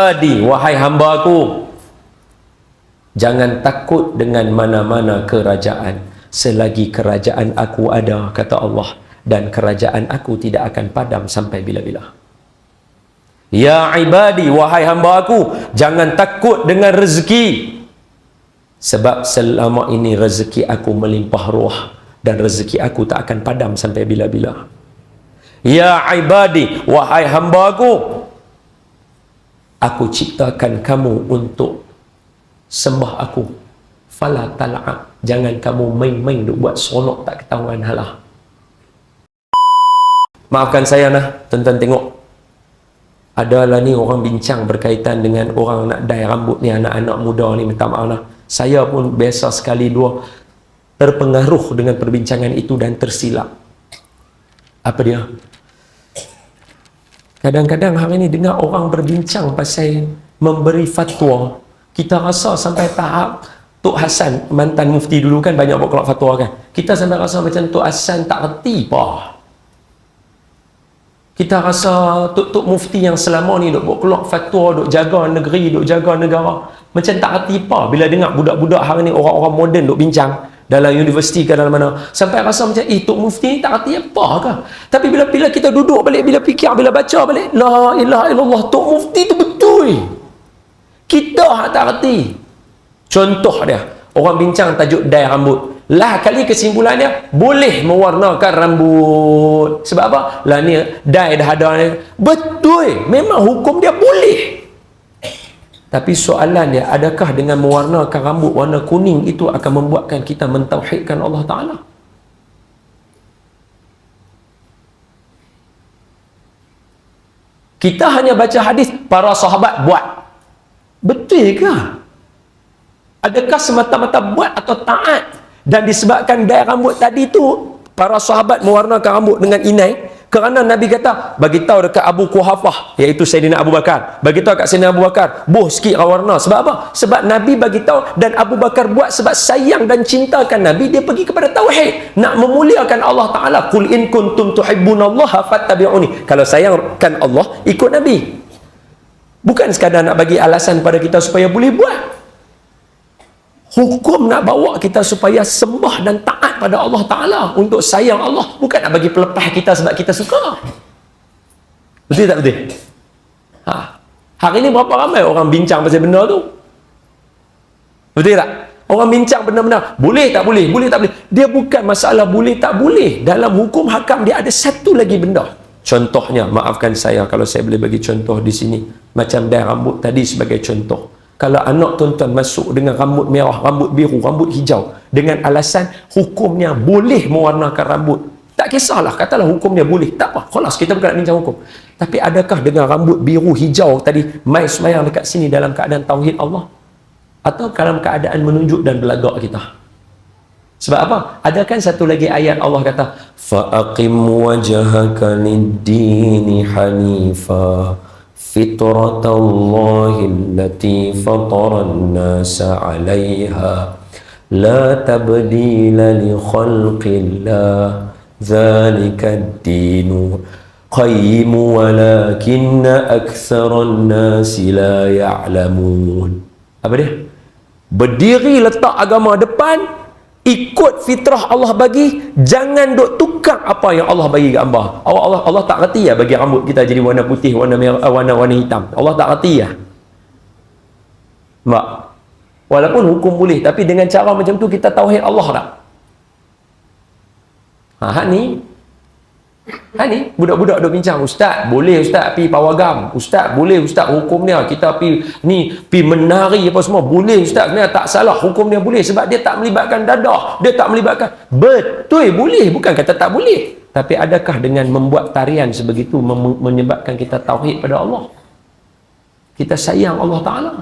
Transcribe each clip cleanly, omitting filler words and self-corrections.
Adi, wahai hamba aku, jangan takut dengan mana-mana kerajaan selagi kerajaan aku ada, kata Allah, dan kerajaan aku tidak akan padam sampai bila-bila. Ya ibadi, wahai hamba aku, jangan takut dengan rezeki, sebab selama ini rezeki aku melimpah ruah dan rezeki aku tak akan padam sampai bila-bila. Ya ibadi, wahai hamba aku ciptakan kamu untuk sembah aku. Fala tal'ab, jangan kamu main-main duk buat seronok tak ketahuan halah. Maafkan saya nah, tuan-tuan tengok. Adalah ni orang bincang berkaitan dengan orang nak dye rambut ni, anak-anak muda ni, minta maaf lah. Saya pun biasa sekali dua terpengaruh dengan perbincangan itu dan tersilap. Apa dia? Kadang-kadang hari ni dengar orang berbincang pasal memberi fatwa, kita rasa sampai tahap Tok Hassan, mantan mufti dulu kan banyak buat keluar fatwa kan, kita sampai rasa macam Tok Hassan tak reti apa. Kita rasa tok mufti yang selama ni duk buat keluar fatwa, duk jaga negeri, duk jaga negara, macam tak reti apa bila dengar budak-budak hari ni, orang-orang moden duk bincang dalam universiti ke dalam mana, sampai rasa macam tok mufti ni tak reti apa ke. Tapi bila kita duduk balik, bila fikir, bila baca balik, la ilaha illallah, tok mufti tu betul, kita tak reti. Contoh dia, orang bincang tajuk dye rambut. Lah kali kesimpulannya, boleh mewarnakan rambut. Sebab apa? Lah ni dye dah ada ni. Betul, memang hukum dia boleh. Tapi soalan dia, adakah dengan mewarnakan rambut warna kuning itu akan membuatkan kita mentauhidkan Allah Ta'ala? Kita hanya baca hadis para sahabat buat. Betul ke? Adakah semata-mata buat atau taat? Dan disebabkan dye rambut tadi tu, para sahabat mewarnakan rambut dengan inai, kerana Nabi kata, bagi tahu dekat Abu Quhafah, iaitu Sayyidina Abu Bakar, bagi tahu kat Sayyidina Abu Bakar, boh sikit warna. Sebab apa? Sebab Nabi bagi tahu, dan Abu Bakar buat sebab sayang dan cintakan Nabi. Dia pergi kepada tauhid, nak memuliakan Allah Ta'ala. Qul in kuntum tuhibbunallaha fattabi'uni. Kalau sayangkan Allah, ikut Nabi. Bukan sekadar nak bagi alasan pada kita supaya boleh buat. Hukum nak bawa kita supaya sembah dan taat pada Allah Ta'ala, untuk sayang Allah, bukan nak bagi pelepah kita sebab kita suka. Betul tak betul? Hari ni berapa ramai orang bincang pasal benda tu? Betul tak? Orang bincang benar-benar boleh tak boleh, boleh tak boleh. Dia bukan masalah boleh tak boleh. Dalam hukum hakam dia ada satu lagi benda. Contohnya, maafkan saya kalau saya boleh bagi contoh di sini, macam dye rambut tadi sebagai contoh. Kalau anak tuan-tuan masuk dengan rambut merah, rambut biru, rambut hijau, dengan alasan hukumnya boleh mewarnakan rambut, tak kisahlah, katalah hukumnya boleh, tak apa, khalas, kita bukan nak bincang hukum. Tapi adakah dengan rambut biru hijau tadi mai semayang dekat sini dalam keadaan tauhid Allah, atau dalam keadaan menunjuk dan belagak kita? Sebab apa? Ada kan satu lagi ayat Allah kata, fa'aqim wajhaka lid-dini hanifa fitratallahi allati fataran nasa 'alaiha la tabdila li khalqillah dzalika ad-dinu qayyim walakinna aktsaran nasi la ya'lamun. Apa dia? Berdiri letak agama depan, ikut fitrah Allah bagi, jangan duk tukar apa yang Allah bagi kat hamba. Allah tak reti ya bagi rambut kita jadi warna putih, warna merah, warna hitam. Allah tak reti ya. Mak. Walaupun hukum boleh, tapi dengan cara macam tu kita tauhid Allah tak? Hak ni budak-budak duk bincang, ustaz boleh ustaz pi pawagam, ustaz boleh ustaz hukumnya kita pi menari apa semua boleh ustaz, sebenarnya tak salah, hukumnya boleh sebab dia tak melibatkan dadah, dia tak melibatkan. Betul boleh, bukan kata tak boleh. Tapi adakah dengan membuat tarian sebegitu menyebabkan kita tauhid pada Allah, kita sayang Allah Ta'ala?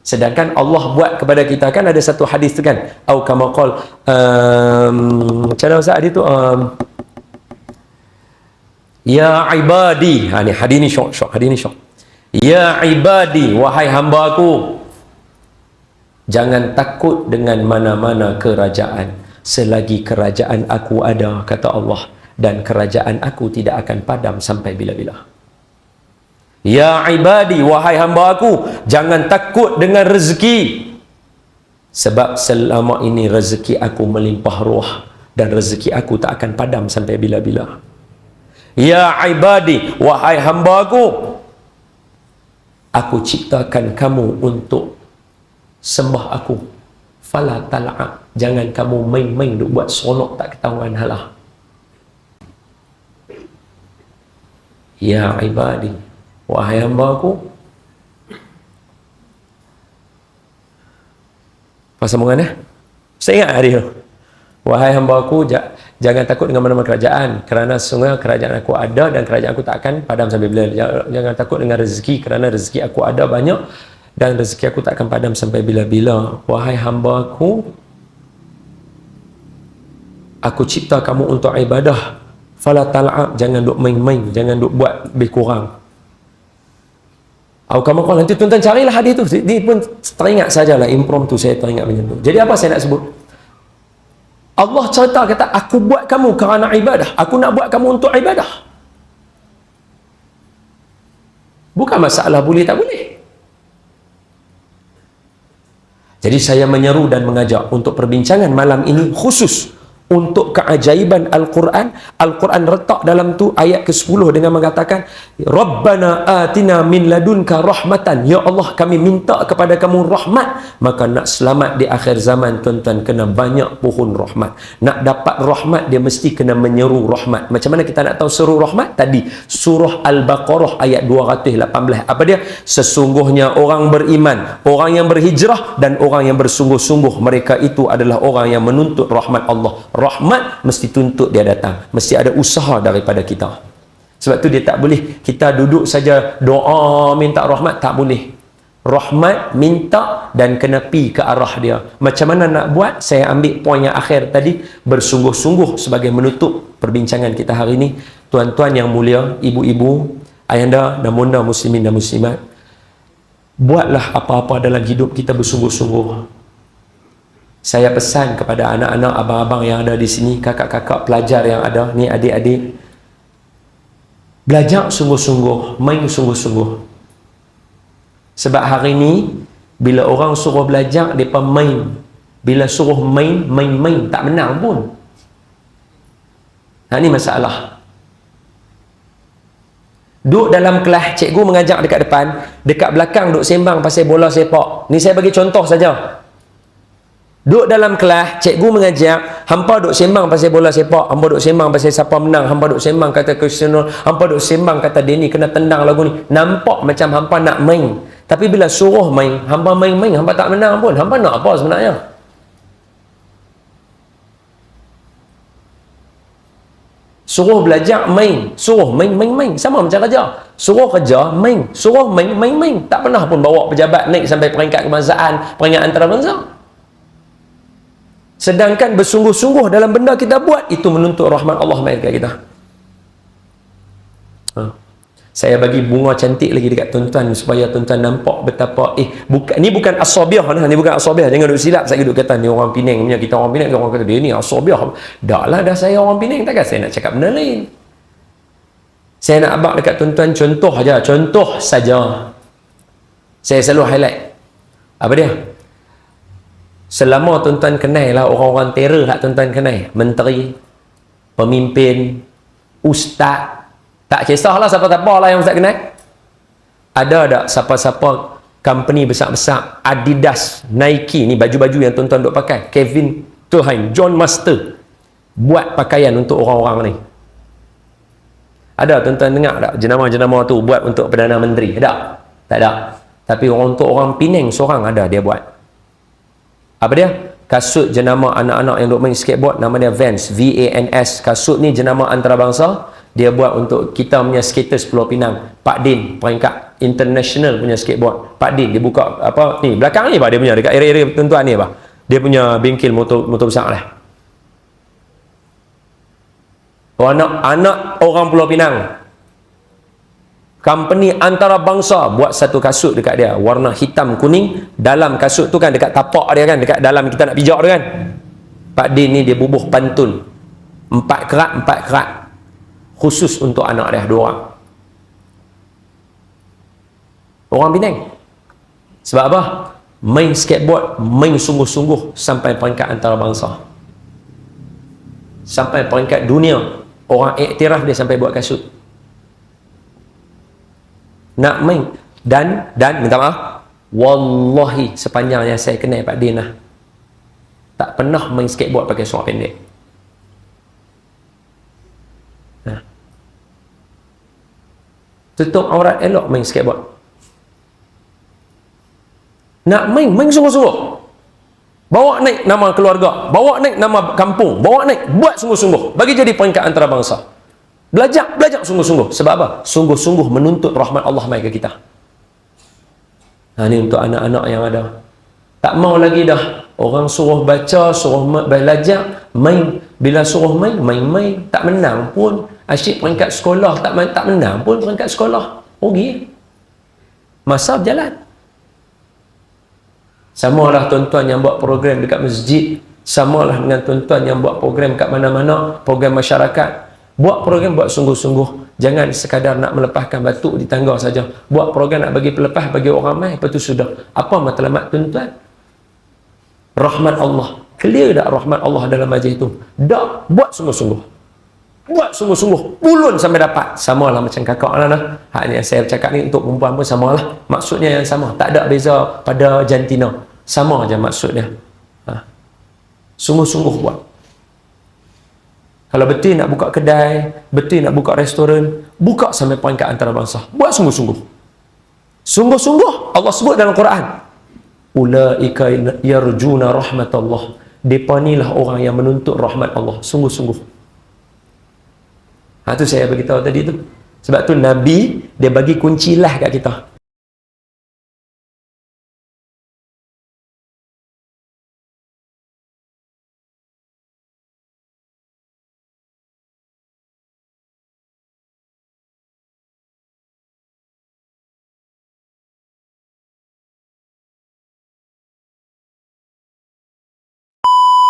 Sedangkan Allah buat kepada kita, kan ada satu hadis tu kan, au kama qol, macam mana Ustaz hadis tu, ya ibadi, ni hadis ni syok, hadis ni syok. Ya ibadi, wahai hamba aku, jangan takut dengan mana-mana kerajaan selagi kerajaan aku ada, kata Allah, dan kerajaan aku tidak akan padam sampai bila-bila. Ya ibadi, wahai hamba aku, jangan takut dengan rezeki, sebab selama ini rezeki aku melimpah ruah dan rezeki aku tak akan padam sampai bila-bila. Ya ibadi, wahai hamba aku ciptakan kamu untuk sembah aku. Fala tal'ab, jangan kamu main-main duk buat seronok tak ketahuan halah. Ya ibadi, wahai hamba aku. Apa sambungan Saya ingat hari tu. Wahai hamba aku, jangan takut dengan mana-mana kerajaan, kerana sesungguhnya kerajaan aku ada dan kerajaan aku tak akan padam sampai bila. Jangan takut dengan rezeki, kerana rezeki aku ada banyak dan rezeki aku tak akan padam sampai bila-bila. Wahai hamba aku cipta kamu untuk ibadah. Fala tal'ab, jangan duk main-main, jangan duk buat lebih kurang. Kamu kalau nanti tuan-tuan carilah hadis tu. Ini pun teringat sajalah, impromptu saya teringat macam tu. Jadi apa saya nak sebut? Allah cerita kata, aku buat kamu kerana ibadah. Aku nak buat kamu untuk ibadah. Bukan masalah boleh tak boleh. Jadi saya menyeru dan mengajak untuk perbincangan malam ini khusus untuk keajaiban Al-Quran. Al-Quran letak dalam tu ayat ke-10 dengan mengatakan, Rabbana atina min ladunka rahmatan. Ya Allah, kami minta kepada kamu rahmat. Maka nak selamat di akhir zaman, tuan-tuan, kena banyak pohon rahmat. Nak dapat rahmat, dia mesti kena menyeru rahmat. Macam mana kita nak tahu seru rahmat? Tadi surah Al-Baqarah ayat 218. Apa dia? Sesungguhnya orang beriman, orang yang berhijrah dan orang yang bersungguh-sungguh, mereka itu adalah orang yang menuntut rahmat Allah. Rahmat mesti tuntut dia datang, mesti ada usaha daripada kita. Sebab tu dia tak boleh kita duduk saja doa minta rahmat, tak boleh. Rahmat minta dan kena pi ke arah dia. Macam mana nak buat? Saya ambil poin yang akhir tadi, bersungguh-sungguh sebagai menutup perbincangan kita hari ini. Tuan-tuan yang mulia, ibu-ibu, ayahanda dan bunda muslimin dan muslimat, buatlah apa-apa dalam hidup kita bersungguh-sungguh. Saya pesan kepada anak-anak, abang-abang yang ada di sini, kakak-kakak pelajar yang ada ni, adik-adik, belajar sungguh-sungguh, main sungguh-sungguh. Sebab hari ni bila orang suruh belajar, mereka main. Bila suruh main, tak menang pun. Ini masalah. Duduk dalam kelas, cikgu mengajar dekat depan, dekat belakang duduk sembang pasal bola sepak. Ni saya bagi contoh saja. Duduk dalam kelas, cikgu mengajar, hampa duk sembang pasal bola sepak, hampa duk sembang pasal siapa menang, hampa duk sembang kata Cristiano, hampa duk sembang kata dia ni kena tendang lagu ni. Nampak macam hampa nak main. Tapi bila suruh main, hampa main-main, hampa tak menang pun. Hampa nak apa sebenarnya? Suruh belajar, main. Suruh main. Sama macam kerja. Suruh kerja, main. Suruh main. Tak pernah pun bawa pejabat naik sampai peringkat kebangsaan, peringkat antarabangsa. Sedangkan bersungguh-sungguh dalam benda kita buat, itu menuntut rahmat Allah mai dekat kita. Saya bagi bunga cantik lagi dekat tuan-tuan supaya tuan-tuan nampak betapa ni bukan asabiah nah, ni bukan asabiah. Jangan duk silap saya duk kata ni orang Penang punya, kita orang Penang, orang kata dia ni asabiah. Daklah, dah saya orang Penang, takkan saya nak cakap benda lain. Saya nak abang dekat tuan-tuan contoh aja, contoh saja. Saya selalu highlight. Apa dia? Selama tuan-tuan kenal lah orang-orang terror tak tuan-tuan kenal, menteri, pemimpin, ustaz, tak kisahlah siapa-siapa lah yang ustaz kenal. Ada tak siapa-siapa company besar-besar, Adidas, Nike, ni baju-baju yang tuan-tuan duk pakai, Kevin Klein, John Master, buat pakaian untuk orang-orang ni? Ada tuan-tuan dengar tak jenama-jenama tu buat untuk Perdana Menteri? Ada? Tak ada. Tapi untuk orang Penang seorang ada dia buat. Apa dia? Kasut jenama anak-anak yang duk main skateboard, nama dia Vans, V-A-N-S. Kasut ni jenama antarabangsa, dia buat untuk kita punya skaters Pulau Pinang. Pak Din, peringkat international punya skateboard. Pak Din, dia buka apa ni belakang ni, dia punya dekat area-area tuan-tuan ni, dia punya bengkel motor besar lah. Anak orang Pulau Pinang, company antarabangsa buat satu kasut dekat dia, warna hitam kuning. Dalam kasut tu kan, dekat tapak dia kan, dekat dalam kita nak pijak tu kan, Pak Din ni dia bubuh pantun 4 kerat khusus untuk anak dia 2 orang. Orang Penang. Sebab apa? Main skateboard, main sungguh-sungguh sampai peringkat antarabangsa. Sampai peringkat dunia. Orang iktiraf dia sampai buat kasut. Nak main. Dan minta maaf, wallahi sepanjang yang saya kenal Pak Din tak pernah main skateboard pakai seluar pendek. Tutup aurat elok main skateboard. Nak main sungguh-sungguh. Bawa naik nama keluarga, bawa naik nama kampung, bawa naik, buat sungguh-sungguh. Bagi jadi peringkat antarabangsa. Belajar sungguh-sungguh. Sebab apa? Sungguh-sungguh menuntut rahmat Allah mai ke kita. Ini untuk anak-anak yang ada. Tak mau lagi dah. Orang suruh baca, suruh belajar, main. Bila suruh main. Tak menang pun. Asyik peringkat sekolah, tak menang pun peringkat sekolah. Rugi. Masa berjalan. Samalah tuan-tuan yang buat program dekat masjid, samalah dengan tuan-tuan yang buat program kat mana-mana, program masyarakat. Buat program, buat sungguh-sungguh. Jangan sekadar nak melepaskan batuk di tangga saja. Buat program nak bagi pelepah bagi orang ramai, lepas tu sudah. Apa matlamat tuan-tuan? Rahmat Allah. Clear tak rahmat Allah dalam majlis itu? Tak. Buat sungguh-sungguh. Buat sungguh-sungguh. Pulun sampai dapat. Samalah macam kakak lah. Hak ni yang saya cakap ni untuk perempuan pun samalah. Maksudnya yang sama. Tak ada beza pada jantina. Sama aja maksudnya. Sungguh-sungguh buat. Kalau betul nak buka kedai, betul nak buka restoran, buka sampai peringkat antarabangsa. Buat sungguh-sungguh. Sungguh-sungguh Allah sebut dalam Quran. Ulaika yarjuna rahmatullah. Depa ni lah orang yang menuntut rahmat Allah. Sungguh-sungguh. Itu saya beritahu tadi tu. Sebab tu Nabi dia bagi kunci lah kat kita.